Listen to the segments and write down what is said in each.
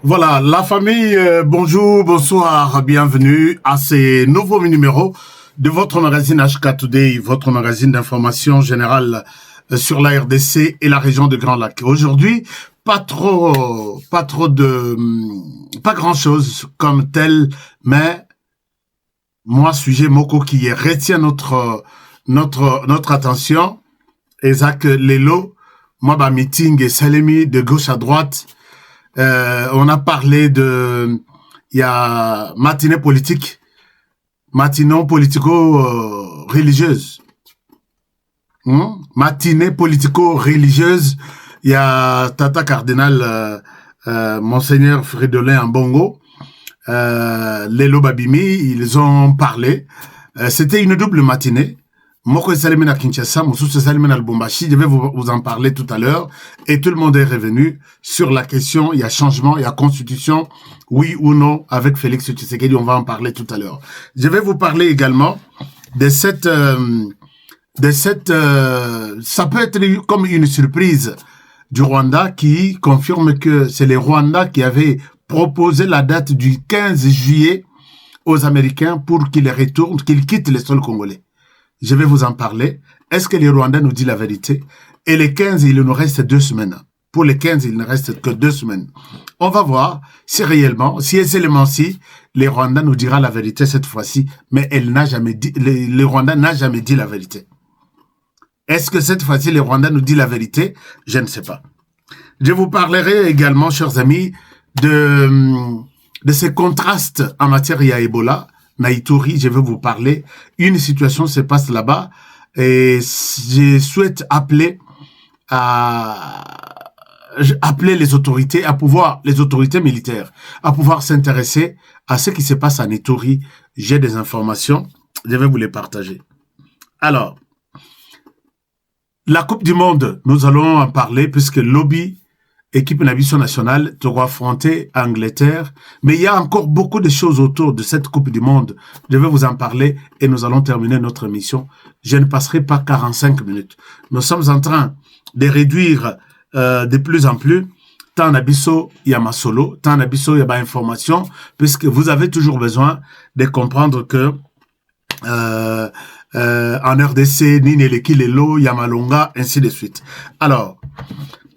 Voilà, la famille, bonjour, bonsoir, bienvenue à ce nouveau numéro de votre magazine HK Today, votre magazine d'information générale sur la RDC et la région de Grand Lac. Aujourd'hui, pas grand chose comme tel, mais moi, sujet Moko qui retient notre attention, Isaac Lelo, moi, meeting et Salemi de gauche à droite. On a parlé il y a matinée politique, matinée politico-religieuse. Matinée politico-religieuse. Il y a Tata Cardinal, Monseigneur Fridolin Ambongo, Lelo Babimi, ils ont parlé. C'était une double matinée. Moko Salimena Kinshasa, Moussou Salimena Lubumbashi, je vais vous en parler tout à l'heure. Et tout le monde est revenu sur la question, il y a changement, il y a constitution, oui ou non, avec Félix Tshisekedi, on va en parler tout à l'heure. Je vais vous parler également de cette ça peut être comme une surprise du Rwanda qui confirme que c'est les Rwandais qui avaient proposé la date du 15 juillet aux Américains pour qu'ils retournent, qu'ils quittent le sol congolais. Je vais vous en parler. Est-ce que les Rwandais nous disent la vérité? Et les 15, il nous reste 2 semaines. Pour les 15, il ne reste que 2 semaines. On va voir si réellement, si seulement-ci, les Rwandais nous dira la vérité cette fois-ci, mais elle n'a jamais dit, les Rwandais n'a jamais dit la vérité. Est-ce que cette fois-ci, les Rwandais nous disent la vérité? Je ne sais pas. Je vous parlerai également, chers amis, de ces contrastes en matière de Ebola. Naïtouri, je vais vous parler. Une situation se passe là-bas et je souhaite appeler les autorités les autorités militaires, à pouvoir s'intéresser à ce qui se passe à Ituri. J'ai des informations, je vais vous les partager. Alors, la Coupe du Monde, nous allons en parler puisque lobby équipe nation nationale doit affronter Angleterre. Mais il y a encore beaucoup de choses autour de cette Coupe du Monde. Je vais vous en parler et nous allons terminer notre émission. Je ne passerai pas 45 minutes. Nous sommes en train de réduire de plus en plus. Tant Nabiso, il y a ma solo. Tant Nabiso, il y a ma information. Puisque vous avez toujours besoin de comprendre que en RDC, Nineleki, Lelo, Yamalonga, ainsi de suite. Alors,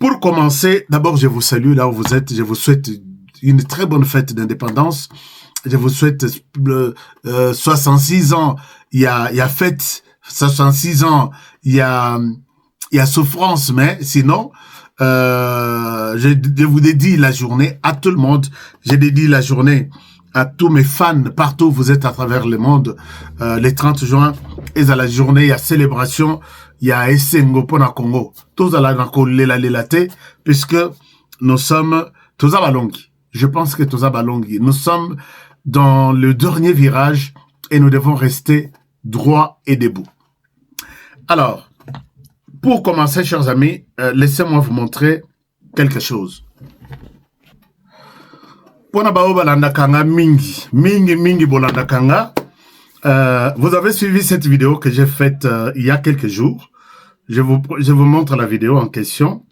pour commencer, d'abord, je vous salue là où vous êtes. Je vous souhaite une très bonne fête d'indépendance. Je vous souhaite 66 ans. Il y a fête. 66 ans. Il y a souffrance, mais sinon, je vous dédie la journée à tout le monde. Je dédie la journée à tous mes fans partout où vous êtes à travers le monde. Les 30 juin, et à la journée, il y a célébration. Il y a Essengo Pona Congo. Tous à la Nakolelate, puisque nous sommes tous à Balongi. Je pense que tous à Balongi. Nous sommes dans le dernier virage et nous devons rester droit et debout. Alors, pour commencer, chers amis, laissez-moi vous montrer quelque chose. Pona bao balandakanga mingi bolandakanga. Vous avez suivi cette vidéo que j'ai faite il y a quelques jours. Je vous montre la vidéo en question.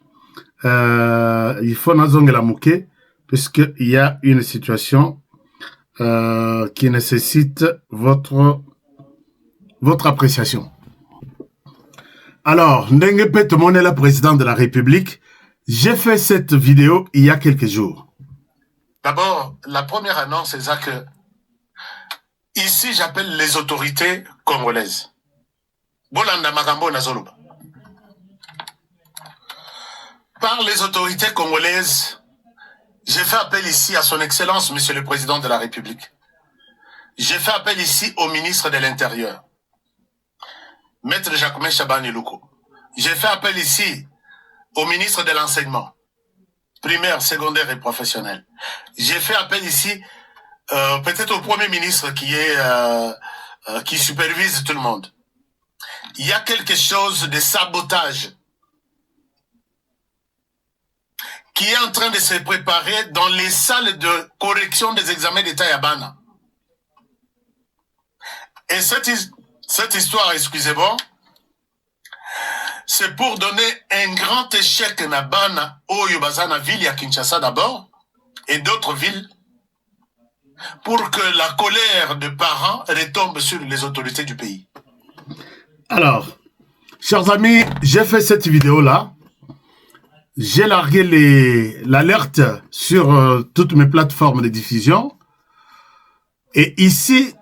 Il faut nazonge la mouke puisqu'il y a une situation qui nécessite votre appréciation. Alors, Ndenge Petomone, la présidente de la République, j'ai fait cette vidéo il y a quelques jours. D'abord, la première annonce est ça que ici, j'appelle les autorités congolaises. Bolanda Magambo Nazoluba. Par les autorités congolaises, j'ai fait appel ici à son Excellence, Monsieur le Président de la République. J'ai fait appel ici au ministre de l'Intérieur, Maître Jacques Chabani Louko. J'ai fait appel ici au ministre de l'Enseignement, primaire, secondaire et professionnel. J'ai fait appel ici peut-être au Premier ministre qui supervise tout le monde. Il y a quelque chose de sabotage qui est en train de se préparer dans les salles de correction des examens d'État Yabana. Et cette histoire, excusez-moi, c'est pour donner un grand échec na bana Oyo Bazana ville à Kinshasa d'abord, et d'autres villes pour que la colère des parents retombe sur les autorités du pays. Alors, chers amis, j'ai fait cette vidéo-là. J'ai largué l'alerte sur toutes mes plateformes de diffusion. Et ici,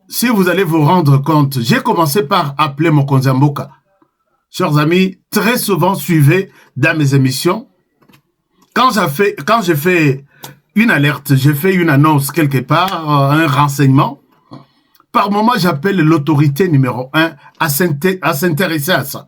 si vous allez vous rendre compte, j'ai commencé par appeler Mokonzi Mboka. Chers amis, très souvent suivez dans mes émissions. Quand j'ai fait une alerte, j'ai fait une annonce quelque part, un renseignement. Par moment, j'appelle l'autorité numéro 1 à s'intéresser à ça.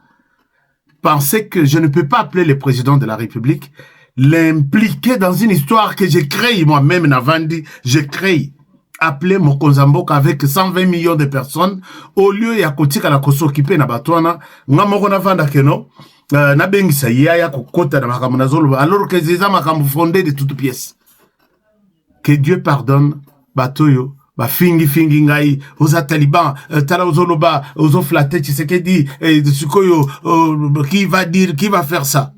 Pensez que je ne peux pas appeler le président de la République, l'impliquer dans une histoire que j'ai créée moi-même, Navandi, j'ai créé. Appeler Mokonzi Mboka avec 120 millions de personnes, au lieu ya kotika la kosokipe na batwana, nga moko na vanda keno, na bengisa ya kokota na makambo na zolo, alors que c'est makambo fondé de toutes pièces. Que Dieu pardonne, batoyo, ba fingi ngai, oza taliban, tala ozoloba, ozo flatter Tshisekedi, sukoyo, qui va faire ça?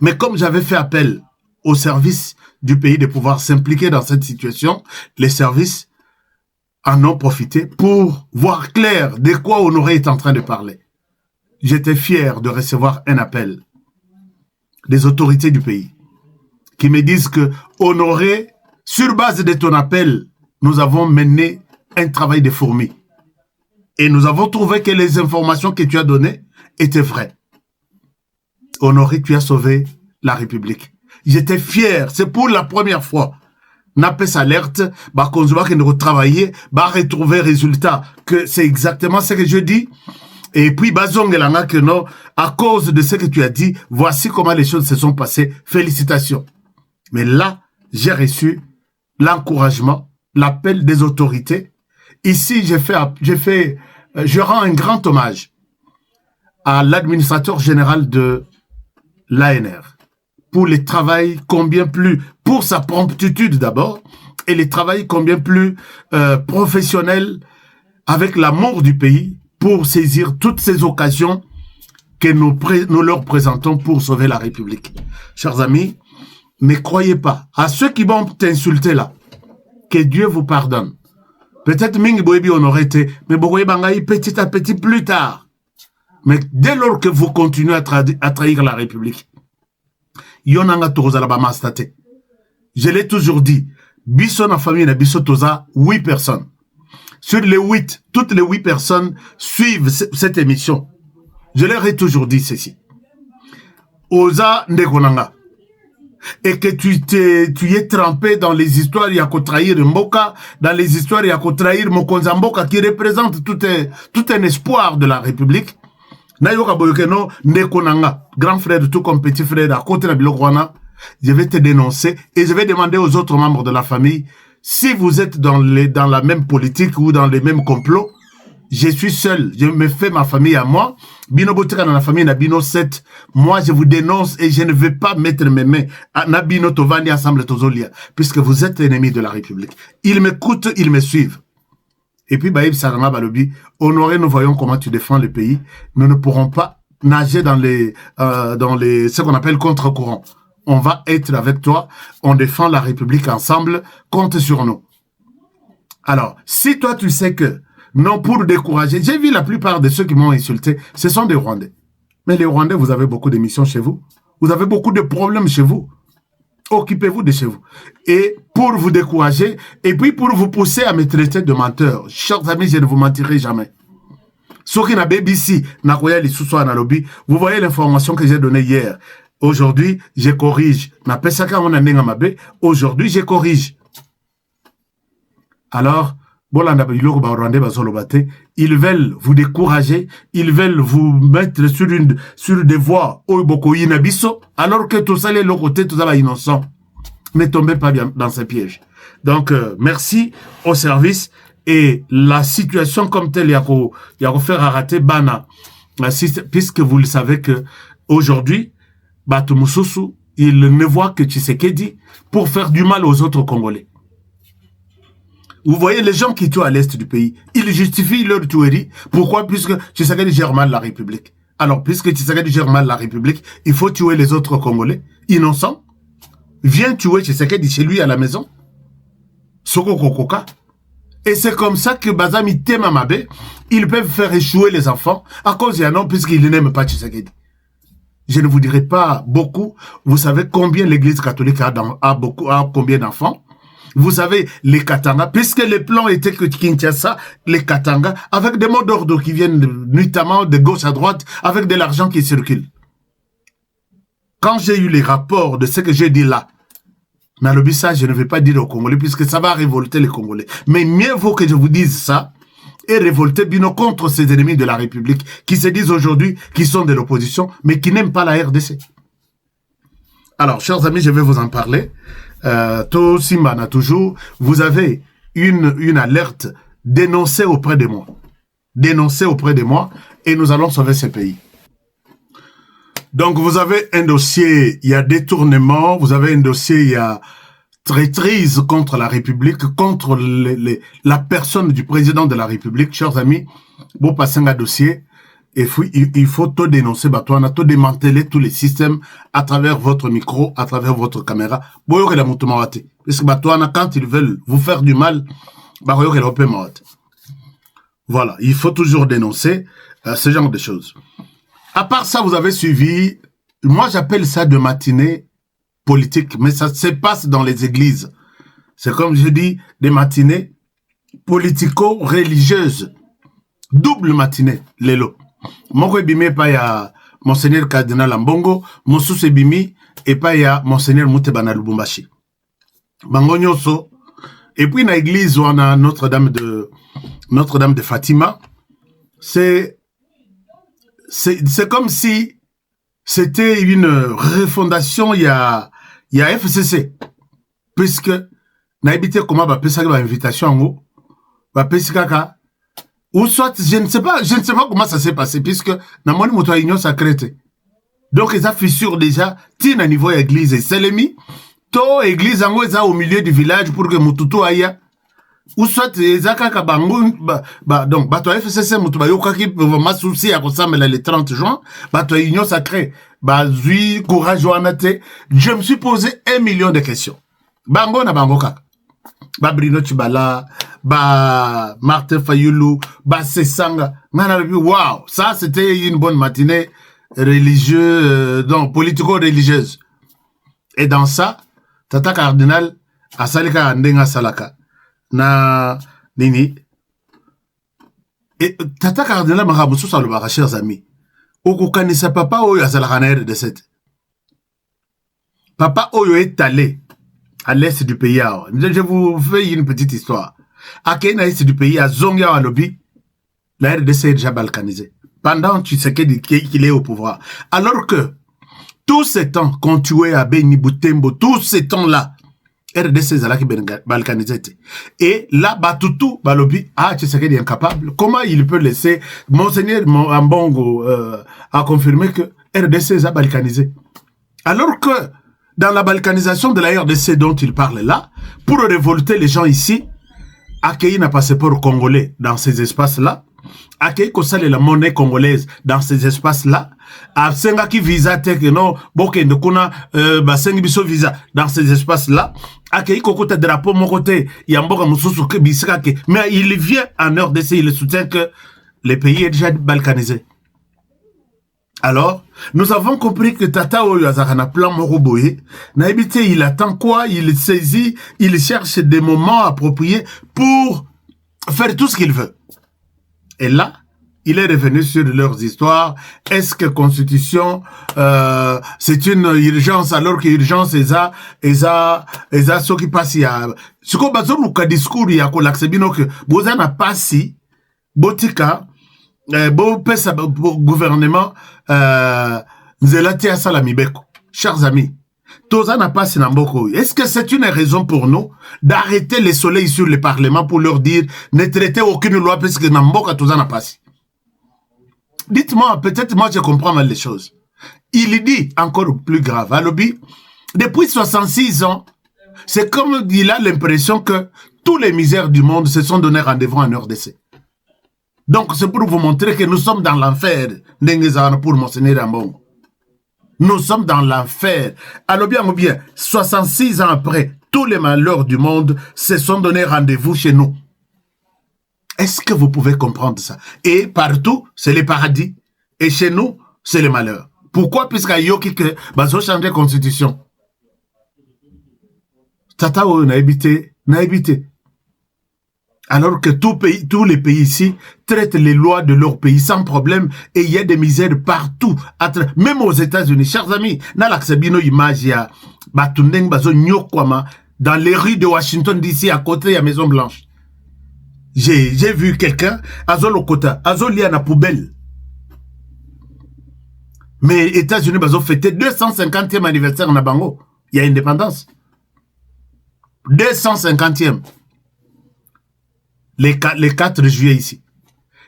Mais comme j'avais fait appel au service du pays de pouvoir s'impliquer dans cette situation, les services en ont profité pour voir clair de quoi Honoré est en train de parler. J'étais fier de recevoir un appel des autorités du pays qui me disent que Honoré, sur base de ton appel, nous avons mené un travail de fourmi. Et nous avons trouvé que les informations que tu as données étaient vraies. Honoré, tu as sauvé la République. J'étais fier, c'est pour la première fois. Napes alerte, bah konzuba que nous travailler, bah retrouver résultat que c'est exactement ce que je dis. Et puis bazongelanga que non, à cause de ce que tu as dit, voici comment les choses se sont passées. Félicitations. Mais là, j'ai reçu l'encouragement, l'appel des autorités. Ici, je rends un grand hommage à l'administrateur général de l'ANR. Pour le travail combien plus, pour sa promptitude d'abord, et le travail combien plus professionnel avec l'amour du pays pour saisir toutes ces occasions que nous leur présentons pour sauver la République. Chers amis, ne croyez pas à ceux qui vont t'insulter là, que Dieu vous pardonne. Peut-être Mingi Boebi on aurait été, mais Bogoye Bangaï petit à petit plus tard. Mais dès lors que vous continuez à trahir la République, Yonanga Toza la Bamastate. Je l'ai toujours dit, Bisso na famille na Bisso Toza, 8 personnes. Sur les 8, toutes les 8 personnes suivent cette émission. Je leur ai toujours dit ceci. Oza Ndekonanga. Et que tu es trempé dans les histoires, il y a qu'à trahir Mboka, dans les histoires, il y a qu'à trahir Mokonzi Mboka qui représente tout un espoir de la République. Nayoka Boyokeno, Ndekonanga, grand frère, tout comme petit frère, à côté de Bilokwana, je vais te dénoncer et je vais demander aux autres membres de la famille, si vous êtes dans la même politique ou dans les mêmes complots, je suis seul, je me fais ma famille à moi. Bino Botika dans la famille Nabino 7. Moi, je vous dénonce et je ne vais pas mettre mes mains à Nabino Tovani Assemble Tozolia, puisque vous êtes ennemis de la République. Ils m'écoutent, ils me suivent. Et puis, Baïb Sarama Balobi, Honoré, nous voyons comment tu défends le pays. Nous ne pourrons pas nager dans ce qu'on appelle contre-courant. On va être avec toi. On défend la République ensemble. Compte sur nous. Alors, si toi, tu sais que non, pour décourager. J'ai vu la plupart de ceux qui m'ont insulté, ce sont des Rwandais. Mais les Rwandais, vous avez beaucoup d'émissions chez vous. Vous avez beaucoup de problèmes chez vous. Occupez-vous de chez vous. Et pour vous décourager, et puis pour vous pousser à me traiter de menteur. Chers amis, je ne vous mentirai jamais. Ceux qui n'ont pas BBC, vous voyez l'information que j'ai donnée hier. Aujourd'hui, je corrige. Aujourd'hui, je corrige. Alors, ils veulent vous décourager, ils veulent vous mettre sur des voies alors que tout ça, les côté, tout ça, innocent. Ne tombez pas bien dans ces pièges. Donc, merci au service et la situation comme telle, il y a faire arrêter Bana, puisque vous le savez que aujourd'hui, Batumususu, il ne voit que Tshisekedi pour faire du mal aux autres Congolais. Vous voyez les gens qui tuent à l'est du pays, ils justifient leur tuerie. Pourquoi? Puisque Tshisekedi gère mal la République. Alors, puisque Tshisekedi gère mal la République, il faut tuer les autres Congolais innocents. vient tuer Tshisekedi chez lui à la maison. Soko Kokoka. Et c'est comme ça que Bazami Temamabe, ils peuvent faire échouer les enfants à cause d'un homme puisqu'ils n'aiment pas Tshisekedi. Je ne vous dirai pas beaucoup. Vous savez combien l'église catholique a combien d'enfants? Vous savez, les Katanga, puisque les plans étaient que Kinshasa, les Katanga, avec des mots d'ordre qui viennent notamment de gauche à droite, avec de l'argent qui circule. Quand j'ai eu les rapports de ce que j'ai dit là, Nalobi ça, je ne vais pas dire aux Congolais, puisque ça va révolter les Congolais. Mais mieux vaut que je vous dise ça, et révolter Bino contre ces ennemis de la République, qui se disent aujourd'hui qu'ils sont de l'opposition, mais qui n'aiment pas la RDC. Alors, chers amis, je vais vous en parler. To Simbana toujours, vous avez une alerte dénoncée auprès de moi. Dénoncée auprès de moi, et nous allons sauver ce pays. Donc, vous avez un dossier, il y a détournement, vous avez un dossier, il y a traîtrise contre la République, contre la personne du président de la République. Chers amis, vous passez un dossier, et il faut tout dénoncer, tout démanteler tous les systèmes à travers votre micro, à travers votre caméra. Parce que quand ils veulent vous faire du mal, voilà, il faut toujours dénoncer ce genre de choses. À part ça, vous avez suivi, moi j'appelle ça de matinée politique, mais ça se passe dans les églises. C'est comme je dis, des matinées politico-religieuses. Double matinée, lélo. Moko ebimi pa ya Monseigneur Cardinal Ambongo, Mosusu ebimi et pas ya Monseigneur Moutebana Lubumbashi. Bango nyonso. Et puis na église on a Notre-Dame de Fatima. C'est comme si c'était une refondation il y a FCC. Puisque na habité comment ba pesa ba invitation ngo ba pesa kaka ou soit je ne sais pas comment ça s'est passé puisque na moni moto union sacrée. Donc ils a fissure déjà tin à niveau église et Selemi to église ngo eza au milieu du village pour que mututu aya ou soit ezaka ka bango donc bato FCC mutu ba yokaki vraiment souci à ressemble le 30 juin bato union sacrée zui courage wanate. Je me suis posé 1 million de questions bango na bango kaka Bruno Tshibala Martin Fayulu Sesanga waouh, ça c'était une bonne matinée religieuse donc politico-religieuse. Et dans ça Tata Cardinal asalika ndenga salaka na nini et Tata Cardinal marabusu salobaka, chers amis, okokanisa papa oyo azalaka na RDC. Papa oyo est allé à l'est du pays. Je vous fais une petite histoire. À l'est du pays, à Zongia à Lobby, la RDC est déjà balkanisée. Pendant Tshisekedi qu'il est au pouvoir. Alors que tous ces temps qu'on tuait à Beni Boutembo, tous ces temps-là, RDC est balkanisée. Et là, Batutu, Balobi, Tshisekedi est incapable. Comment il peut laisser Monseigneur Ambongo a confirmé que RDC est balkanisée? Alors que dans la balkanisation de la RDC dont il parle là, pour révolter les gens ici, accueillir un passeport congolais dans ces espaces-là, accueillir la monnaie congolaise dans ces espaces-là, absenga qui visa teke non, boke ndekuna basengi biso visa dans ces espaces-là, accueillir kokota drapeau mon côté, yamboka mususu ke bisika ke, mais il vient en RDC, il soutient que le pays est déjà balkanisé. Alors, nous avons compris que Tata Oyazarana plan Moroboye, Naïbité, il attend quoi? Il saisit, il cherche des moments appropriés pour faire tout ce qu'il veut. Et là, il est revenu sur leurs histoires. Est-ce que Constitution, c'est une urgence alors que urgence est ce qui passe il y a, ce qu'on base au discours, il y a qu'on l'accepte, que Bozana passi, Botika, pesa gouvernement Nzelati Asalamibeko. Chers amis, Tozana passe Namboko. Est-ce que c'est une raison pour nous d'arrêter les soleils sur le Parlement pour leur dire ne traitez aucune loi parce que Namboka Tozana passe? Dites-moi, peut-être moi je comprends mal les choses. Il dit encore plus grave, Alobi, depuis 66 ans, c'est comme il a l'impression que tous les misères du monde se sont donné rendez-vous en RDC. Donc, c'est pour vous montrer que nous sommes dans l'enfer, pour Monseigneur Ambongo. Nous sommes dans l'enfer. Alors bien ou bien, 66 ans après, tous les malheurs du monde se sont donné rendez-vous chez nous. Est-ce que vous pouvez comprendre ça? Et partout, c'est le paradis. Et chez nous, c'est le malheur. Pourquoi? Puisqu'il y a que bazo changer la constitution. Tata ou n'a habité. Alors que tous les pays ici traitent les lois de leur pays sans problème et il y a des misères partout. Même aux États-Unis, chers amis, dans l'accès-bino image, il y a dans les rues de Washington DC à côté de la Maison Blanche. J'ai vu quelqu'un, Azolokota, Azoli à la poubelle. Mais les États-Unis ont fêté 250e anniversaire en Abango. Il y a indépendance. 250e. Les 4 juillet ici.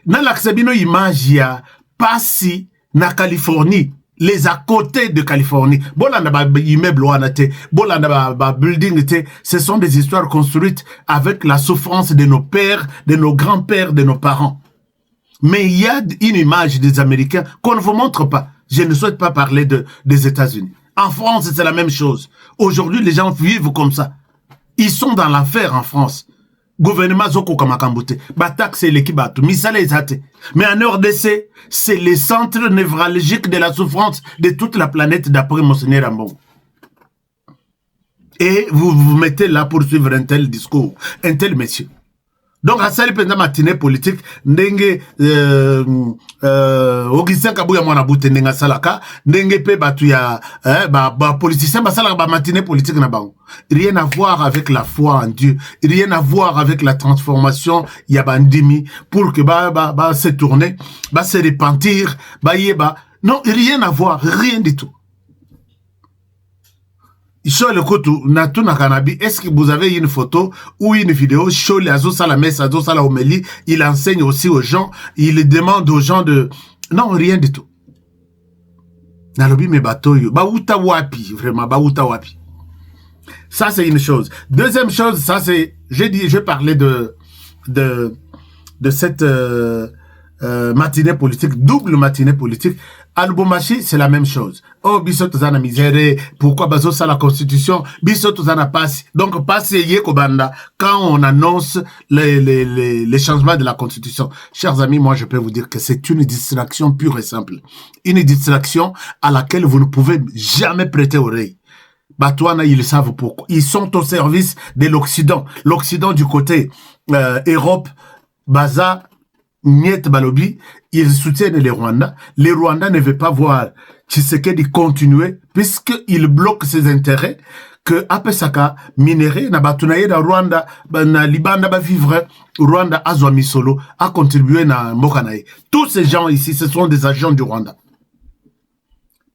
Dans l'accès-bino image, il y a Passy, na Californie, les à côté de Californie. Bolanda ba immeuble wanate, bolanda ba building te, ce sont des histoires construites avec la souffrance de nos pères, de nos grands-pères, de nos parents. Mais il y a une image des Américains qu'on ne vous montre pas. Je ne souhaite pas parler des États-Unis. En France, c'est la même chose. Aujourd'hui, les gens vivent comme ça. Ils sont dans l'affaire en France. Gouvernement Zoko Kamakambute, Batak c'est l'équipe, Misale Zate. Mais en RDC, c'est le centre névralgique de la souffrance de toute la planète d'après Monseigneur Ambon. Et vous mettez là pour suivre un tel discours, un tel monsieur. Donc, à ça, pendant matinée politique, ndenge, Augustin Kabouya Mwanabute ndenga salaka, ndenge pe batu ya, politicien basalaka ba matinée politique na bango. Rien à voir avec la foi en Dieu, rien à voir avec la transformation ya bandimi, pour que se tourner, se repentir, non, rien à voir, rien du tout. Est-ce que vous avez une photo ou une vidéo? Il enseigne aussi aux gens, il demande aux gens de... Non, rien du tout. Ça, c'est une chose. Deuxième chose, ça c'est... Je parlais de cette matinée politique, double matinée politique. Al-Boumachi, c'est la même chose. Oh, Bissot Zana misère, pourquoi Bazo ça la constitution? Bissot Zana passe. Donc, passe Yekobanda quand on annonce les changements de la constitution. Chers amis, moi, je peux vous dire que c'est une distraction pure et simple. Une distraction à laquelle vous ne pouvez jamais prêter oreille. Batouana, ils savent pourquoi. Ils sont au service de l'Occident. L'Occident du côté Europe, Baza, Niet Balobi, ils soutiennent les Rwandais. Les Rwandais ne veulent pas voir Tshisekedi continuer puisqu'il bloque ses intérêts que Apesaka minéré na batunaye na Rwanda na Libanda ba vivre Rwanda azwa misolo a contribué na Mokanaye. Tous ces gens ici, ce sont des agents du Rwanda.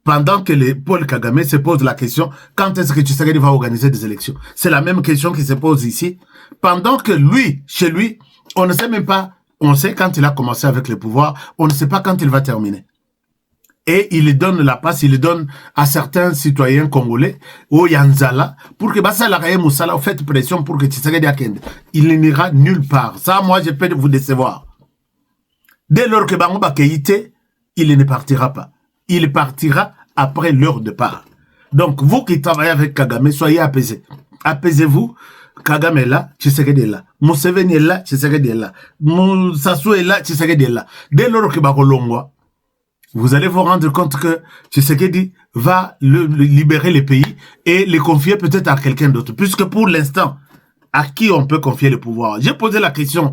Pendant que Paul Kagame se pose la question, quand est-ce que Tshisekedi va organiser des élections? C'est la même question qui se pose ici. Pendant que lui, chez lui, on ne sait même pas. On sait quand il a commencé avec le pouvoir, on ne sait pas quand il va terminer. Et il donne la passe, il donne à certains citoyens congolais, au Yanzala, pour que Basala Moussala fasse pression pour que Tshisekedi Akende. Il n'ira nulle part. Ça, moi, je peux vous décevoir. Dès lors que Bango Keïté, il ne partira pas. Il partira après leur départ. Donc, vous qui travaillez avec Kagame, soyez apaisés. Apaisez-vous. Kagame est là, Tshisekedi est là. Museveni est là, Tshisekedi est là. Sassou est là, Tshisekedi est là. Dès lors que Bakolongwa, vous allez vous rendre compte que Tshisekedi va libérer les pays et les confier peut-être à quelqu'un d'autre. Puisque pour l'instant, à qui on peut confier le pouvoir? J'ai posé la question.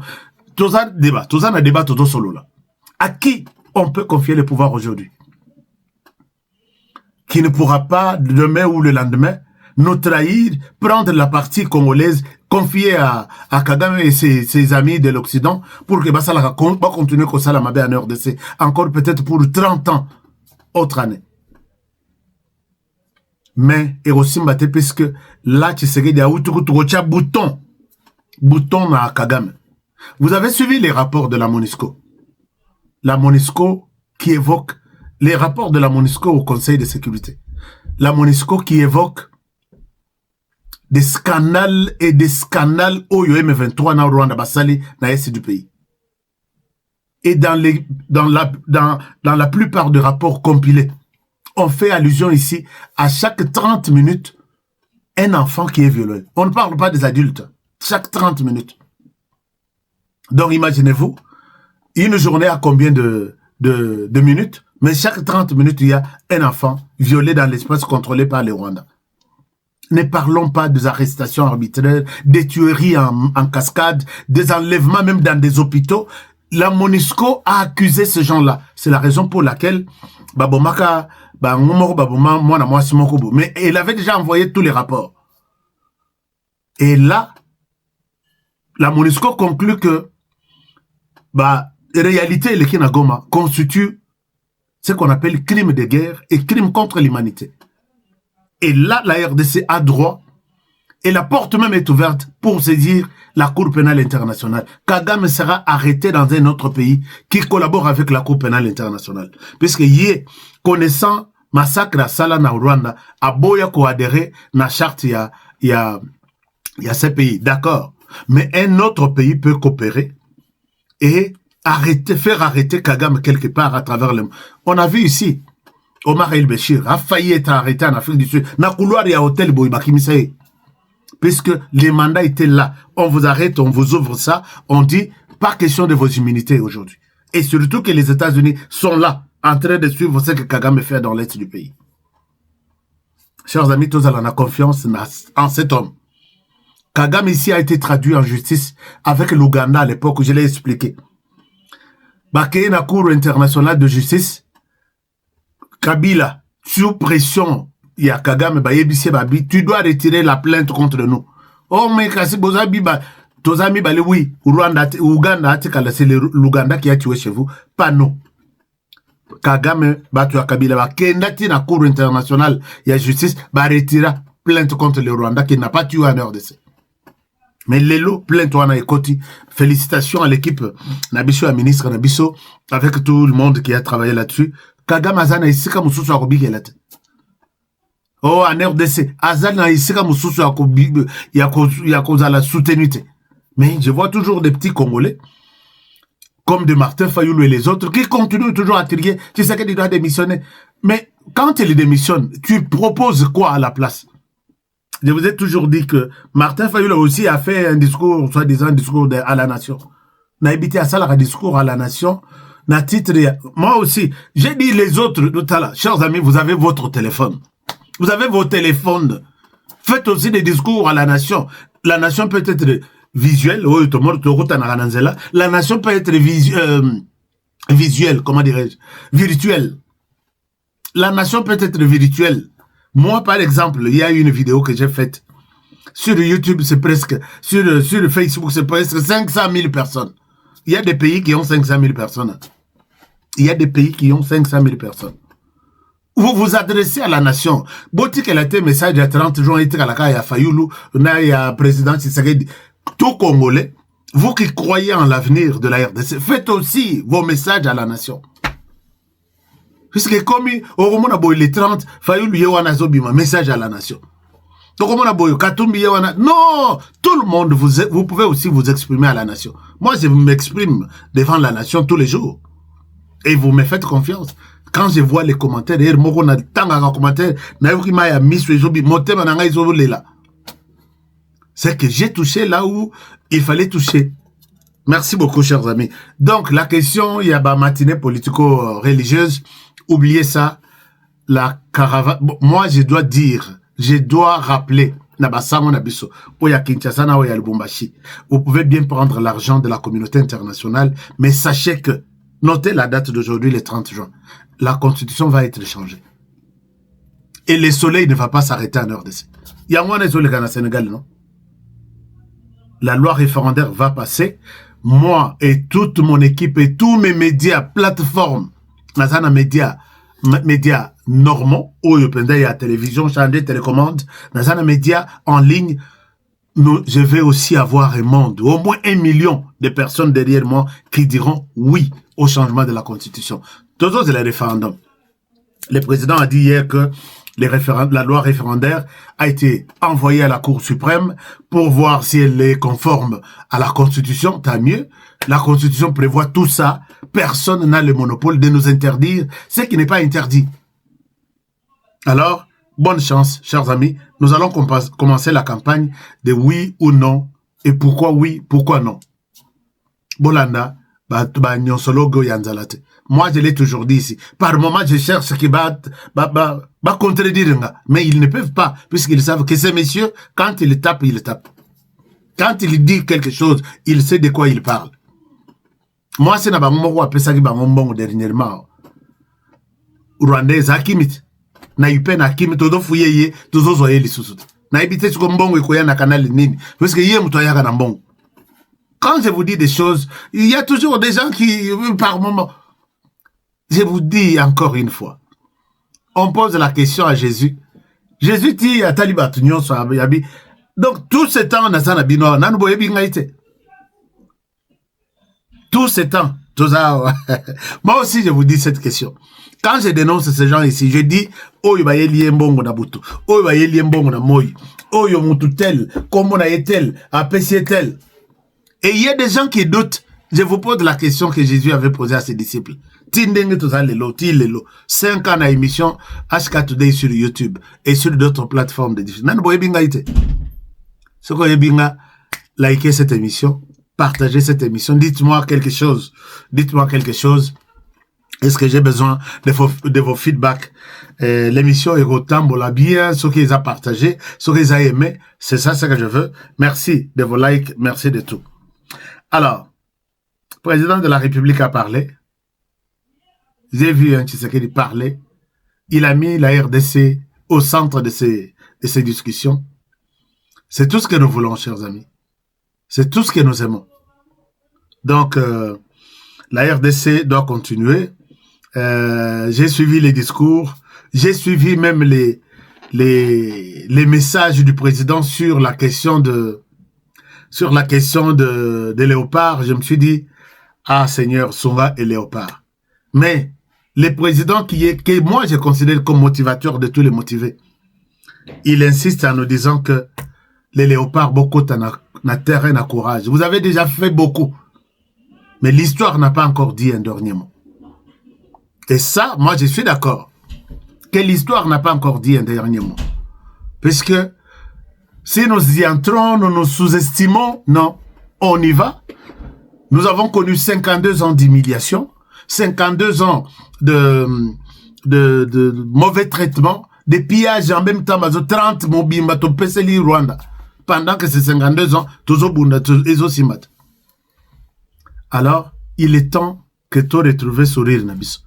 Tous un débat, tout solo là. À qui on peut confier le pouvoir aujourd'hui? Qui ne pourra pas demain ou le lendemain nous trahir, prendre la partie congolaise, confier à Kagame et ses amis de l'Occident pour que Bassala va continuer comme ça la Mabé en RDC, encore peut-être pour 30 ans, autre année. Mais, et aussi Mbate, puisque là, tu sais qu'il y a bouton à Kagame. Vous avez suivi les rapports de la MONUSCO. La MONUSCO qui évoque les rapports de la MONUSCO au Conseil de sécurité. La MONUSCO qui évoque des scandales et des scandales au M23 dans Rwanda Basali dans l'est du pays. Et dans la plupart des rapports compilés On fait allusion ici à chaque 30 minutes, un enfant qui est violé. On ne parle pas des adultes. Chaque 30 minutes. Donc imaginez-vous, une journée à combien de minutes? Mais chaque 30 minutes, il y a un enfant violé dans l'espace contrôlé par les Rwandais. Ne parlons pas des arrestations arbitraires, des tueries en cascade, des enlèvements même dans des hôpitaux. La MONUSCO a accusé ces gens-là. C'est la raison pour laquelle Babomaka, mais il avait déjà envoyé tous les rapports. Et là, la MONUSCO conclut que réalité, le Kinagoma constitue ce qu'on appelle crime de guerre et crime contre l'humanité. Et là, la RDC a droit, et la porte même est ouverte pour saisir la Cour pénale internationale. Kagame sera arrêté dans un autre pays qui collabore avec la Cour pénale internationale. Puisque hier, connaissant massacre à Sala na Rwanda, a boya ko adhéré na charte il y a ces pays, d'accord. Mais un autre pays peut coopérer et faire arrêter Kagame quelque part à travers le monde. On a vu ici, Omar el-Béchir a failli être arrêté en Afrique du Sud. Na couloir ya hôtel Boïbakimisaï. Puisque les mandats étaient là. On vous arrête, on vous ouvre ça. On dit, pas question de vos immunités aujourd'hui. Et surtout que les États-Unis sont là, en train de suivre ce que Kagame fait dans l'Est du pays. Chers amis, tous allons avoir confiance en cet homme. Kagame ici a été traduit en justice avec l'Ouganda à l'époque où je l'ai expliqué. Bakeye na Cour internationale de justice, Kabila, sous pression, il y a Kagame, Babi, tu dois retirer la plainte contre nous. Oh, mais kasi bozabi, tozami bale, oui, Ouganda, c'est l'Ouganda qui a tué chez vous, pas nous. Kagame, tu as Kabila, Kendati na Cour internationale, il y a justice, retira plainte contre le Rwanda qui n'a pas tué en RDC. Mais Lelo, plainte-toi na Ekoti. Félicitations à l'équipe Nabiso, à ministre Nabiso, avec tout le monde qui a travaillé là-dessus. Kagame Azana Isika Moussousou Akobi Gelate. Oh, en RDC, Azana Isika Moussousou Akobi, Yakoza la soutenité. Mais je vois toujours des petits Congolais, comme de Martin Fayoulou et les autres, qui continuent toujours à crier. Tu sais qu'il doit démissionner. Mais quand il démissionne, tu proposes quoi à la place? Je vous ai toujours dit que Martin Fayoulou aussi a fait un discours, soi-disant un discours à la nation. N'a évité à ça un discours à la nation. N'a titre. Moi aussi, j'ai dit les autres, chers amis, vous avez votre téléphone. Vous avez vos téléphones. Faites aussi des discours à la nation. La nation peut être visuelle. La nation peut être visuelle, comment dirais-je, virtuelle. La nation peut être virtuelle. Moi, par exemple, il y a une vidéo que j'ai faite. Sur YouTube, c'est presque... Sur Facebook, c'est presque 500 000 personnes. Il y a des pays qui ont 500 000 personnes. Il y a des pays qui ont 500 000 personnes. Vous vous adressez à la nation. Boti qu'elle a été message à 30 jours, il y a Fayoulou, il y a président Tshisekedi, tout Congolais. Vous qui croyez en l'avenir de la RDC, faites aussi vos messages à la nation. Puisque comme au moment où il est 30, Fayoulou Yewana Zobima, message à la nation. Donc au moment où Katumbi Yewana, non, tout le monde, vous pouvez aussi vous exprimer à la nation. Moi, je m'exprime devant la nation tous les jours. Et vous me faites confiance. Quand je vois les commentaires, c'est que j'ai touché là où il fallait toucher. Merci beaucoup, chers amis. Donc, la question, il y a ma matinée politico-religieuse. Oubliez ça. La caravane. Bon, moi, je dois rappeler. Vous pouvez bien prendre l'argent de la communauté internationale, mais sachez que, notez la date d'aujourd'hui, le 30 juin, la constitution va être changée. Et le soleil ne va pas s'arrêter en RDC. Il y a moins de soleil au Sénégal, non? La loi référendaire va passer. Moi et toute mon équipe et tous mes médias, plateformes, médias normaux, où il y a télévision, chaîne, télécommande, médias en ligne, je vais aussi avoir un monde, au moins 1 million de personnes derrière moi qui diront oui au changement de la constitution. Tout ça, c'est le référendum. Le président a dit hier que la loi référendaire a été envoyée à la Cour suprême pour voir si elle est conforme à la Constitution. Tant mieux. La Constitution prévoit tout ça. Personne n'a le monopole de nous interdire ce qui n'est pas interdit. Alors, bonne chance, chers amis. Nous allons commencer la campagne de oui ou non. Et pourquoi oui, pourquoi non. Bolanda, moi, je l'ai toujours dit ici. Par moment, je cherche ce qui va contredire. Mais ils ne peuvent pas, puisqu'ils savent que ces messieurs, quand ils tapent, ils tapent. Quand il dit quelque chose, il sait de quoi il parle. Moi, c'est Nabamoko appelle ça qui Bangombo dernièrement. Rwandais, Hakimit. Na yupen Hakimit, todo fouye, todo zoye li sousou. Na habité sur Mbongo et Koya na canal Nini. Parce que yé moutoya na Mbongo. Quand je vous dis des choses, il y a toujours des gens qui, par moment, je vous dis encore une fois, on pose la question à Jésus. Jésus dit à Talibat, donc tout ce temps, on a ça, tout ce temps, moi aussi je vous dis cette question. Quand je dénonce ces gens ici, je dis, oh, il va y aller mbongo na butu, oh, il va y aller mbongo na moi, oh, il mutu tel, comme on a été tel, apprécié tel. Et il y a des gens qui doutent. Je vous pose la question que Jésus avait posée à ses disciples. Tindenge toza lelo, ti lelo. 5 ans à émission HK Today sur YouTube et sur d'autres plateformes de diffusion. Nan boye binga ite. Ce que binga, likez cette émission, partagez cette émission. Dites-moi quelque chose. Dites-moi quelque chose. Est-ce que j'ai besoin de vos feedbacks? L'émission est retambola bien, ce qu'ils ont partagé, ce qu'ils ont aimé. C'est ça ce que je veux. Merci de vos likes, merci de tout. Alors, le président de la République a parlé. J'ai vu Tshisekedi parler. Il a mis la RDC au centre de ces discussions. C'est tout ce que nous voulons, chers amis. C'est tout ce que nous aimons. Donc, la RDC doit continuer. J'ai suivi les discours. J'ai suivi même les messages du président sur la question de Léopard. Je me suis dit, ah Seigneur, Songa et Léopard. Mais le président que moi je considère comme motivateur de tous les motivés, il insiste en nous disant que les léopards, beaucoup na terrain, na courage. Vous avez déjà fait beaucoup. Mais l'histoire n'a pas encore dit un dernier mot. Et ça, moi je suis d'accord. Que l'histoire n'a pas encore dit un dernier mot. Puisque si nous y entrons, nous nous sous-estimons, non, on y va. Nous avons connu 52 ans d'humiliation, 52 ans de mauvais traitement, de pillages en même temps, 30 mobimba to peseli Rwanda. Pendant que ces 52 ans, toujours bunda, toujours simat. Alors, il est temps que tu retrouves sourire, Nabiso.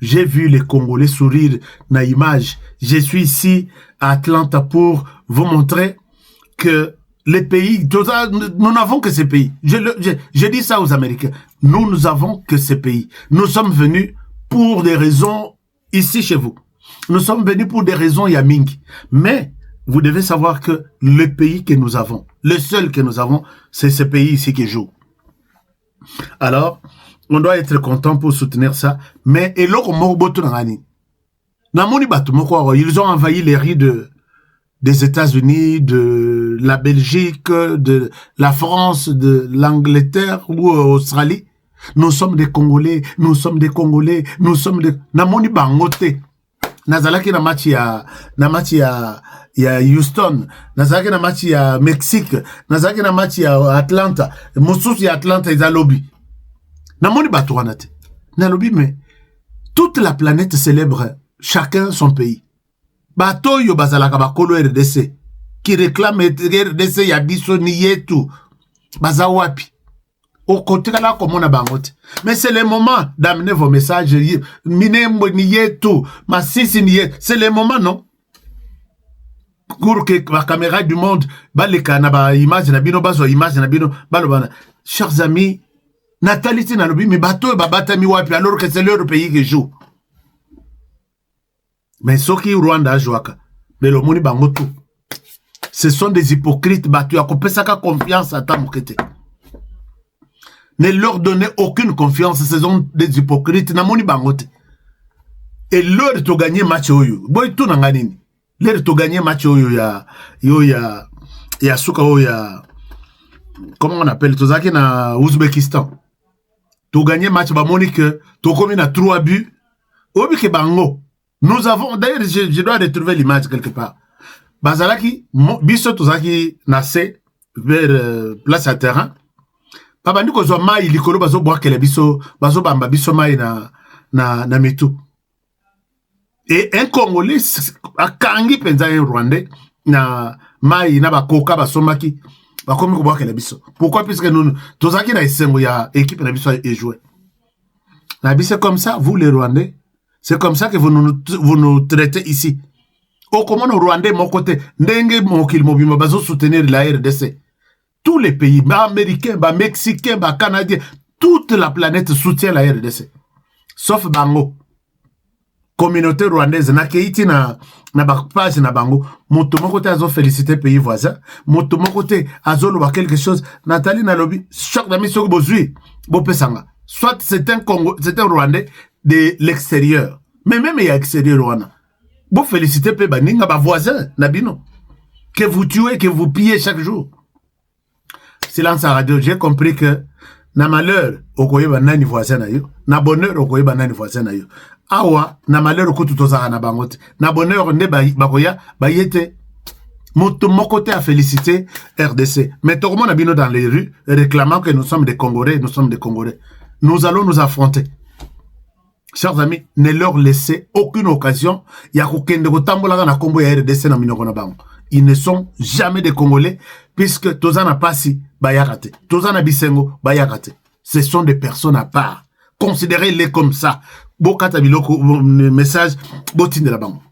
J'ai vu les Congolais sourire na image. Je suis ici à Atlanta pour vous montrer que les pays, nous n'avons que ces pays. Je dis ça aux Américains. Nous avons que ces pays. Nous sommes venus pour des raisons ici chez vous. Nous sommes venus pour des raisons yamingi. Mais vous devez savoir que le pays que nous avons, le seul que nous avons, c'est ce pays ici qui joue. Alors, on doit être content pour soutenir ça. Mais ils ont envahi les rues des États-Unis, de la Belgique, de la France, de l'Angleterre ou Australie. Nous sommes des Congolais, nous sommes des Congolais, nous sommes des... Namoni bangote. Nazalaki na match ya Houston, nazalaki na match ya Mexique, nazalaki na match ya Atlanta. Mosusu ya Atlanta ils a lobby. Namoni batouanate. Na lobby mais toute la planète célèbre chacun son pays. Bato yo bazalaka bakolo RDC qui réclame RDC ya biso ni yetu baza wapi au côté là comme on a bangote. Mais c'est le moment d'amener vos messages minembo ni yetu masisi ni yetu. C'est le moment non pour que la caméra du monde baleka na ba image na bino bazo image na bino balobana. Chers amis, natalité na lobi mais bato ba batami wapi alors que c'est leur pays qui joue. Mais ceux qui Rwanda jouaka, mais le moni bangoto, ce sont des hypocrites battus. À couper ça confiance à ta moukete. Ne leur donnez aucune confiance. Ce sont des hypocrites. Na moni bangote. Et leur de gagner match oyo. Boy tout nanganini. Leur de gagner match oyo ya suka oya. Comment on appelle tozaki na Ouzbékistan. Tu gagner match ba moni que tu commis na 3 buts. Obi ke bango. Nous avons, d'ailleurs, je dois retrouver l'image quelque part. Bazalaki, biso tozaki nassé vers place à terrain. Babandi ko zo mai likolo bazo boakele biso, bazo bamba biso mai na mitu. Et un Congolais a kangi penza un Rwandais na mai na bakoka basomaki bakomi ko boakele biso. Pourquoi? Puisque nous tozaki na esengo ya équipe na biso et jouer. Na biso comme ça, vous les Rwandais, c'est comme ça que vous nous traitez ici. Au comment le Rwandais, mon côté, ndenge mokil mobima bazo soutenir la RDC. Tous les pays, américains, mexicains, canadiens, toute la planète soutient la RDC. Sauf Bango. Communauté rwandaise, na keiti na page na Bango. Moto mon côté azo félicité pays voisin. Moto mon côté azo loba quelque chose. Nathalie Nalobi, choc d'ami sok bozui, bopesanga. Soit c'est un Rwandais de l'extérieur. Mais même il y a extérieur Rwanda. Vous félicitez pe baninga ba voisin nabino que vous tuez, que vous pillez chaque jour. Silence à radio, j'ai compris que na malheur okoye banani voisin na yo, na bonheur okoye banani voisin na yo. Awa na malheur ko tutoza na bangote. Na bonheur ne bakoya bayete. Mon côté a félicité RDC. Mais tout le monde a bino dans les rues réclamant que nous sommes des Congolais, nous sommes des Congolais. Nous allons nous affronter. Chers amis, ne leur laissez aucune occasion. Ils ne sont jamais des Congolais, puisque Tozana Passi, Bayakate, Tozana Bisengo, Bayakate. Ce sont des personnes à part. Considérez-les comme ça. Message,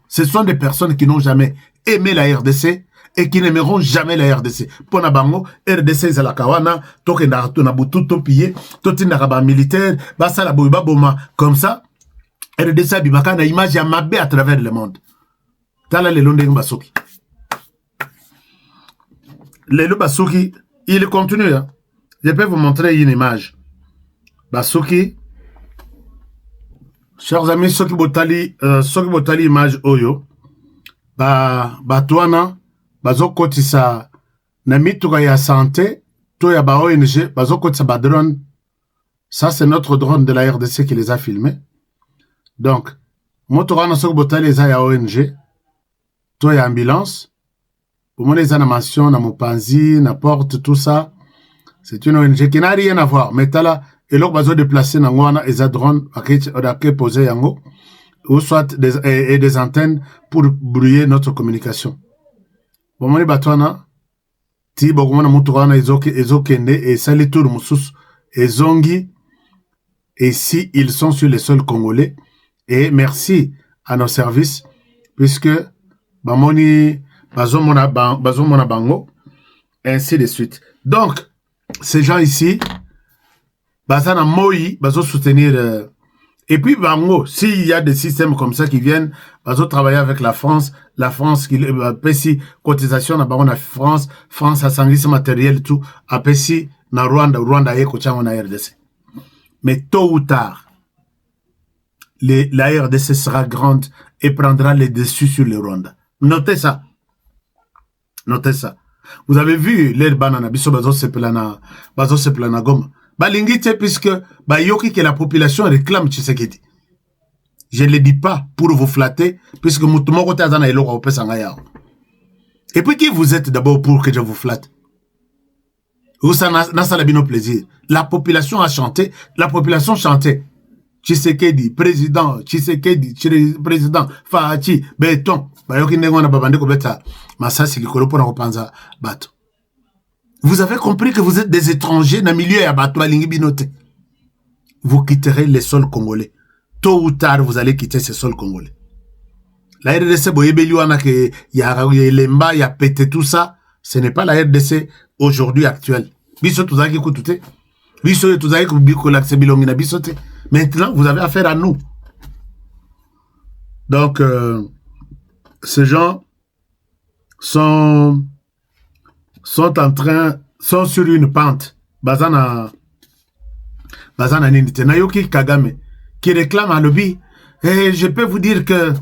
ce sont des personnes qui n'ont jamais aimé la RDC et qui n'aimeront jamais la RDC. Pona bango, RDC Zalakawana, Tokenda Nabutu, Topiye, Totindaraba militaire, Basala Boiba Boma, comme ça. RDC Bimaka na image ya mabe à travers le monde. Tala le Londeng Basuki. Le Basuki, il continue. Hein. Je peux vous montrer une image. Basuki, chers amis, ceux qui botali image oyo, Batouana, bazo kotisa na mituka ya santé, to ya ba ONG, bazo kotisa ba drone. Ça, c'est notre drone de la RDC qui les a filmés. Donc, motorana sok botali eza ya ONG, to ya ambulance, pour moi les animations, na Mopanzi, na porte, tout ça, c'est une ONG qui n'a rien à voir. Mais tala, et l'autre bazo déplacé na ngwana eza drone, ake posé yango, ou soit des antennes pour brouiller notre communication. Bon, moi les batouana, ti bogumana motorana ezokende, et sali tour musus, ezongi, et si ils sont sur les sols congolais, et merci à nos services, puisque Bamoni, Bazomona Bango, ainsi de suite. Donc, ces gens ici, Bazana Moi, Bazo soutenir. Et puis Bango, s'il y a des systèmes comme ça qui viennent, Bazo travailler avec la France qui paye cotisation na Bango na France a sangri ce matériel tout, a paye na Rwanda yeko chango na RDC. Mais tôt ou tard, la RDC sera grande et prendra les dessus sur le Rwanda. Notez ça. Notez ça. Vous avez vu les bananes, biso bazo sepelana goma. Balingite puisque yoki que la population réclame Tshisekedi. Je ne le dis pas pour vous flatter, puisque mutumoko tazana eloko opesa ngaya. Et puis qui vous êtes d'abord pour que je vous flatte? Vous ça n'a ça bino plaisir. La population a chanté, la population chantait. Tshisekedi, président, président, Fahachi, Béton, vous avez compris que vous êtes des étrangers dans le milieu à Bato Binote. Vous quitterez les sols congolais. Tôt ou tard, vous allez quitter ces sols congolais. La RDC, il y a Lemba, il y a pété tout ça. Ce n'est pas la RDC aujourd'hui actuelle. Biso tuzaki kutute. Biso tuzaki kubikolakse bilongina bisote. Maintenant, vous avez affaire à nous. Donc, ces gens sont sur une pente. Bazana Nindite. Nayoki Kagame, qui réclame à lobby. Et je peux vous dire que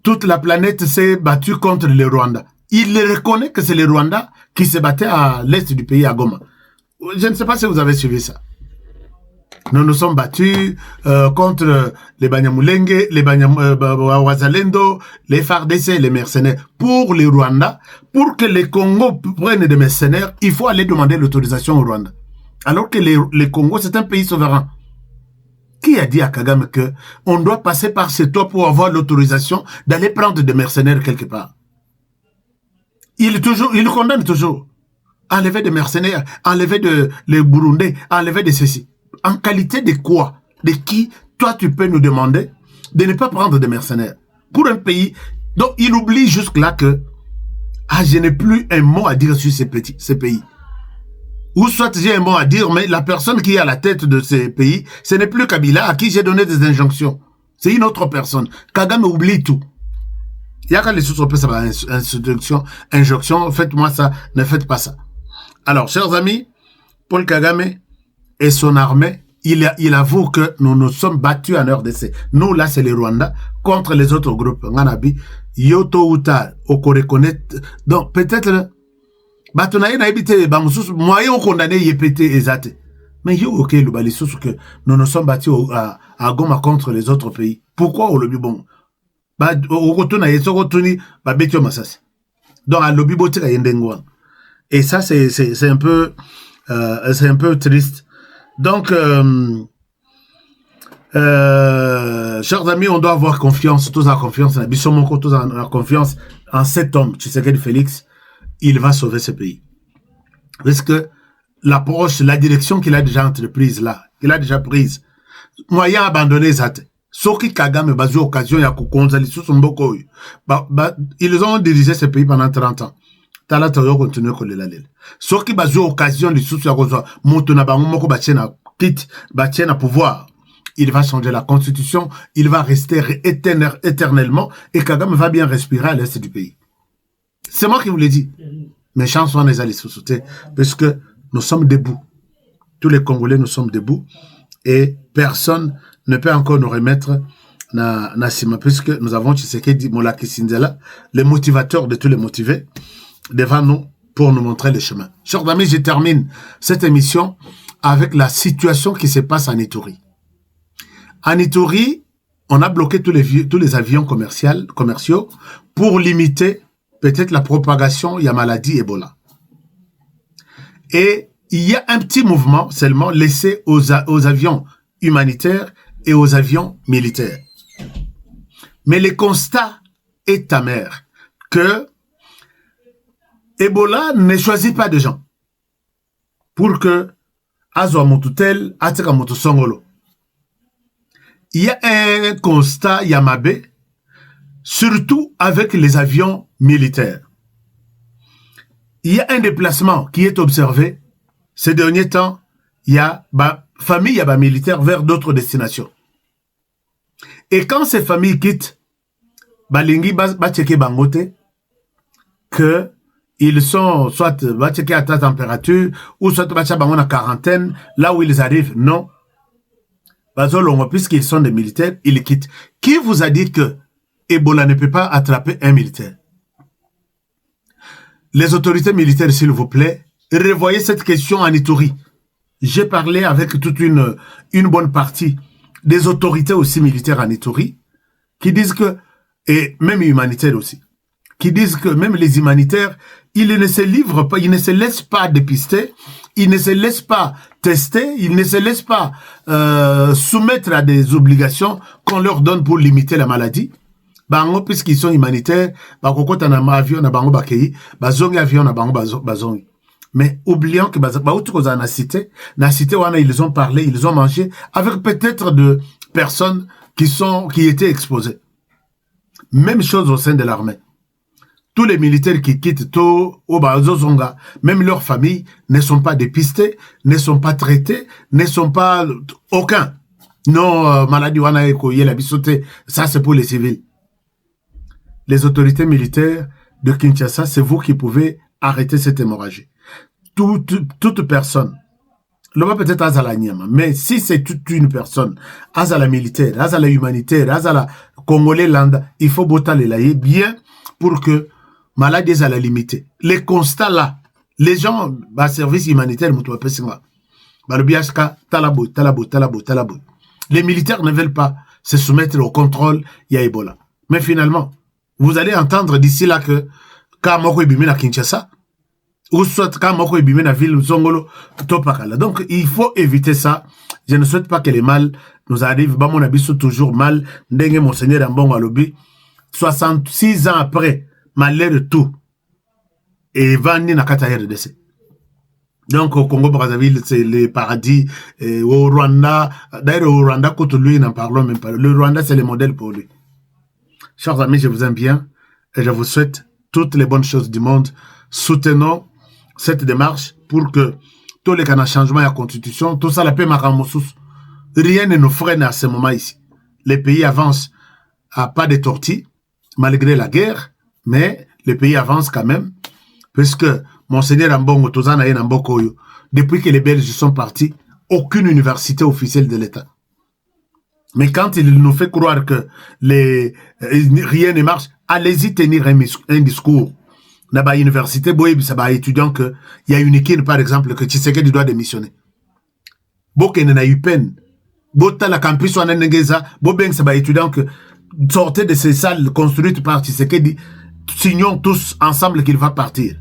toute la planète s'est battue contre le Rwanda. Il reconnaît que c'est le Rwanda qui se battait à l'est du pays, à Goma. Je ne sais pas si vous avez suivi ça. Nous nous sommes battus contre les Banyamulenge, les Wazalendo, les FARDC, les mercenaires. Pour les Rwandais, pour que les Congos prennent des mercenaires, il faut aller demander l'autorisation au Rwanda. Alors que les Congos, c'est un pays souverain. Qui a dit à Kagame que on doit passer par ces toits pour avoir l'autorisation d'aller prendre des mercenaires quelque part? Il condamne toujours. Enlever des mercenaires, enlever les Burundais, enlever de ceci. En qualité de quoi? De qui? Toi, tu peux nous demander de ne pas prendre des mercenaires pour un pays. Donc, il oublie jusque-là que je n'ai plus un mot à dire sur ces pays. Ou soit j'ai un mot à dire, mais la personne qui est à la tête de ces pays, ce n'est plus Kabila à qui j'ai donné des injonctions. C'est une autre personne. Kagame oublie tout. Il y a quand les sous-troupes, ça va injonction, faites-moi ça, ne faites pas ça. Alors, chers amis, Paul Kagame et son armée, il avoue que nous nous sommes battus en RDC. Nous, là, c'est les Rwandais contre les autres groupes. Nganabi, Yoto Uta, Oko reconnaître. Donc, peut-être, Batonaye na habité, Bamoussous, moyen condamné, Yépété et Zate. Mais yo, ok, le balisous que nous nous sommes battus à Goma contre les autres pays. Pourquoi au lobby bon? Au retour, il y a retenu, Betio Massas. Donc, à lobby botique, il y a un. Et ça, c'est un peu triste. Donc, chers amis, on doit avoir confiance, tous en confiance, tous en confiance en cet homme, Tshisekedi Félix, il va sauver ce pays. Parce que l'approche, la direction qu'il a déjà entreprise là, qu'il a déjà prise, moyen abandonné ça. Soki Kagame bazu occasion ya kukonzali sous mboko. Ils ont dirigé ce pays pendant 30 ans. Talata yo continue kolela lele. Soki bazu occasion de sous ya kozwa moto na bango moko bachena kit bachena pouvoir. Il va changer la constitution, il va rester éternellement et Kagame va bien respirer à l'est du pays. C'est moi qui vous l'ai dit. Mes chansons les allez sous-sauter parce que nous sommes debout. Tous les Congolais, nous sommes debout et personne ne peut encore nous remettre na sima puisque nous avons Tshisekedi Molaki Sindela, le motivateur de tous les motivés, devant nous pour nous montrer le chemin. Chers amis, je termine cette émission avec la situation qui se passe en Ituri. En Ituri, on a bloqué tous les avions commerciaux pour limiter peut-être la propagation de la maladie Ebola. Et il y a un petit mouvement seulement laissé aux avions humanitaires et aux avions militaires. Mais le constat est amer que Ebola ne choisit pas de gens pour que Azwa Motutel, Ateka Motusongolo. Il y a un constat Yamabe, surtout avec les avions militaires. Il y a un déplacement qui est observé ces derniers temps. Il y a famille militaire vers d'autres destinations. Et quand ces familles quittent, Balingi checker Bangote, que ils sont soit checker à ta température, ou soit bangon à quarantaine, là où ils arrivent, non. Puisqu'ils sont des militaires, ils quittent. Qui vous a dit que Ebola ne peut pas attraper un militaire? Les autorités militaires, s'il vous plaît, revoyez cette question en Ituri. J'ai parlé avec toute une bonne partie des autorités aussi militaires en Ituri, qui disent que, et même humanitaires aussi, qui disent que même les humanitaires, ils ne se livrent pas, ils ne se laissent pas dépister, ils ne se laissent pas tester, ils ne se laissent pas soumettre à des obligations qu'on leur donne pour limiter la maladie. Bango, puisqu'ils sont humanitaires, bakoko tanama avion na bango bakei, bazongi avion na bango bazongi. Mais oublions que na cité wana ils ont parlé, ils ont mangé avec peut-être de personnes qui étaient exposées. Même chose au sein de l'armée. Tous les militaires qui quittent même leurs familles ne sont pas dépistés, ne sont pas traités, ne sont pas aucun. Non, maladie wana eko yela bisote, ça c'est pour les civils. Les autorités militaires de Kinshasa, c'est vous qui pouvez arrêter cette hémorragie. Toute personne, le va peut-être Azala Nyama, mais si c'est toute une personne, Azala militaire, Azala humanitaire, Azala congolais landa, il faut botter les laïcs bien pour que maladie à la limiter. Les constats là, les gens, service humanitaire, Balobiaska, Talabo, Talabo, Talabo, Talabo. Les militaires ne veulent pas se soumettre au contrôle, il y a Ebola. Mais finalement, vous allez entendre d'ici là que quand Moko Ebimé à Kinshasa, ou soit quand Moko Ebimé à ville Zongolo, Topakala. Donc il faut éviter ça. Je ne souhaite pas que les mal nous arrivent. Bah, mon avis, toujours mal. Ndenge Monseigneur Ambongo Alobi, 66 ans après, malheur de tout. Et 20 ans à RDC. Donc au Congo-Brazzaville, c'est le paradis. Et au Rwanda, d'ailleurs au Rwanda, contre lui, n'en parlons même pas. Le Rwanda, c'est le modèle pour lui. Chers amis, je vous aime bien et je vous souhaite toutes les bonnes choses du monde. Soutenons cette démarche pour que tous les canaux changements à la constitution, tout ça, la paix maramoussous. Rien ne nous freine à ce moment ici. Les pays avancent à pas de tortilles, malgré la guerre, mais les pays avancent quand même, puisque Monseigneur Ambongo Tozana et Nambokoyo, depuis que les Belges sont partis, aucune université officielle de l'État. Mais quand il nous fait croire que rien ne marche, allez-y tenir un discours. Dans la université, ça va étudiant que il y a une équipe, par exemple, que Tshisekedi doit démissionner. Boken n'a eu peine. Bota la campus en Nengeza, Bobeng ça va étudiant que sortez de ces salles construites par Tshisekedi, signons tous ensemble qu'il va partir.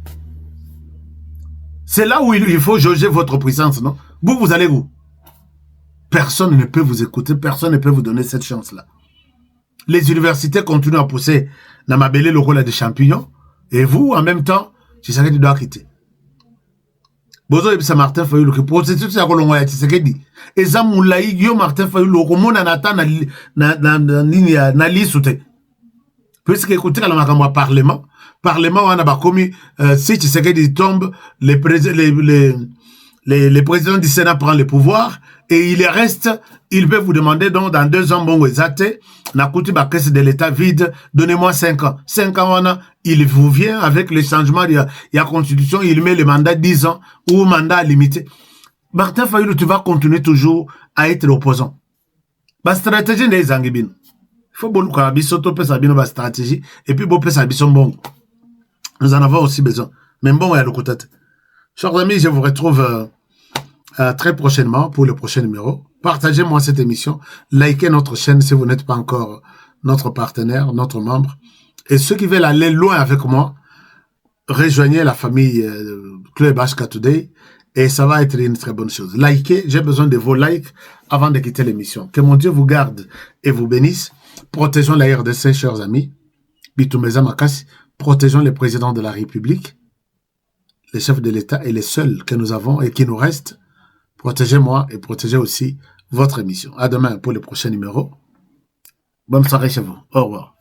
C'est là où il faut jauger votre puissance, non? Vous allez où? Personne ne peut vous écouter, personne ne peut vous donner cette chance-là. Les universités continuent à pousser dans ma belle le rôle des champignons, et vous, en même temps, Tshisekedi doit quitter. Bozo ebisa Martin Fayulu que processus ya kolongo ya Tshisekedi. Eza mulai yo Martin Fayulu komona nata na lisute. Puisque écoutez la makambo parlement on a commis si Tshisekedi tombe le président du Sénat prend le pouvoir et il reste, il peut vous demander donc dans 2 ans bon exact na kuti ba caisse de l'état vide, donnez-moi 5 ans. 5 ans il vous vient avec le changement de la constitution, il met le mandat 10 ans ou mandat limité. Martin Fayulu, tu vas continuer toujours à être opposant. Ba stratégie des angibin. Il faut boluka biso to pesa bino ba stratégie et puis bo pesa biso bon. Nous en avons aussi besoin. Mais bon, il y a le côté. Chers amis, je vous retrouve très prochainement pour le prochain numéro. Partagez-moi cette émission. Likez notre chaîne si vous n'êtes pas encore notre partenaire, notre membre. Et ceux qui veulent aller loin avec moi, rejoignez la famille Club HK Today et ça va être une très bonne chose. Likez, j'ai besoin de vos likes avant de quitter l'émission. Que mon Dieu vous garde et vous bénisse. Protégeons la RDC, chers amis. Bitumeza Makasi. Protégeons les présidents de la République, les chefs de l'État et les seuls que nous avons et qui nous restent. Protégez-moi et protégez aussi votre émission. À demain pour le prochain numéro. Bonne soirée chez vous. Au revoir.